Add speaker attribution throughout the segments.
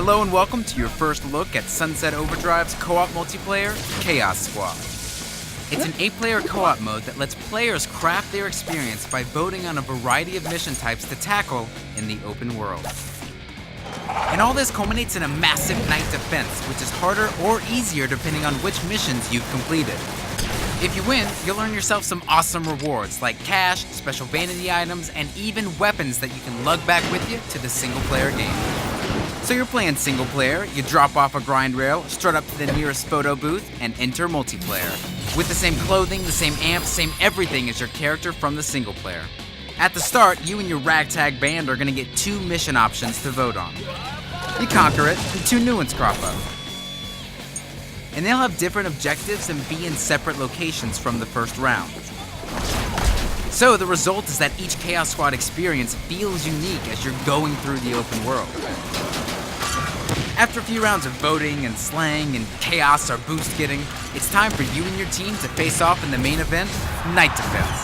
Speaker 1: Hello and welcome to your first look at Sunset Overdrive's co-op multiplayer, Chaos Squad. It's an 8-player co-op mode that lets players craft their experience by voting on a variety of mission types to tackle in the open world. And all this culminates in a massive night defense, which is harder or easier depending on which missions you've completed. If you win, you'll earn yourself some awesome rewards like cash, special vanity items, and even weapons that you can lug back with you to the single-player game. So you're playing single-player, you drop off a grind rail, strut up to the nearest photo booth, and enter multiplayer. With the same clothing, the same amps, same everything as your character from the single-player. At the start, you and your ragtag band are going to get 2 mission options to vote on. You conquer it, and 2 new ones crop up. And they'll have different objectives and be in separate locations from the first round. So the result is that each Chaos Squad experience feels unique as you're going through the open world. After a few rounds of voting and slaying and chaos or boost getting, it's time for you and your team to face off in the main event, Night Defense.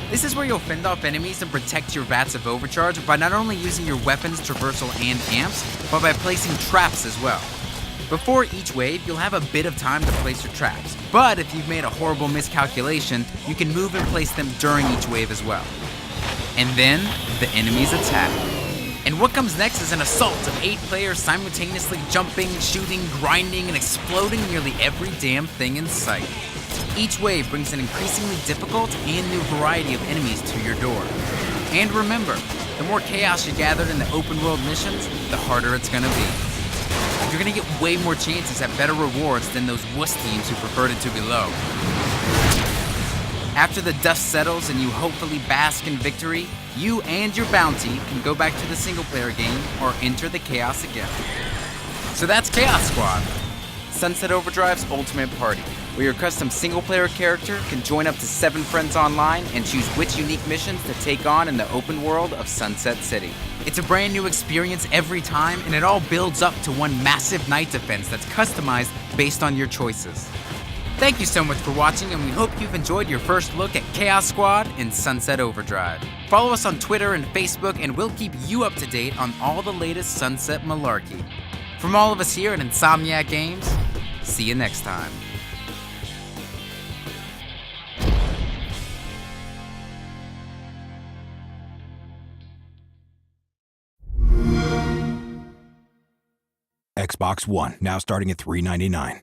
Speaker 1: This is where you'll fend off enemies and protect your vats of overcharge by not only using your weapons, traversal, and amps, but by placing traps as well. Before each wave, you'll have a bit of time to place your traps, but if you've made a horrible miscalculation, you can move and place them during each wave as well. And then, the enemies attack. And what comes next is an assault of 8 players simultaneously jumping, shooting, grinding, and exploding nearly every damn thing in sight. Each wave brings an increasingly difficult and new variety of enemies to your door. And remember, the more chaos you gathered in the open world missions, the harder it's gonna be. You're gonna get way more chances at better rewards than those wuss teams who preferred it to be low. After the dust settles and you hopefully bask in victory, you and your bounty can go back to the single-player game or enter the chaos again. So that's Chaos Squad, Sunset Overdrive's ultimate party, where your custom single-player character can join up to 7 friends online and choose which unique missions to take on in the open world of Sunset City. It's a brand new experience every time, and it all builds up to one massive night defense that's customized based on your choices. Thank you so much for watching, and we hope you've enjoyed your first look at Chaos Squad in Sunset Overdrive. Follow us on Twitter and Facebook, and we'll keep you up to date on all the latest Sunset malarkey. From all of us here at Insomniac Games, see you next time.
Speaker 2: Xbox One, now starting at $399.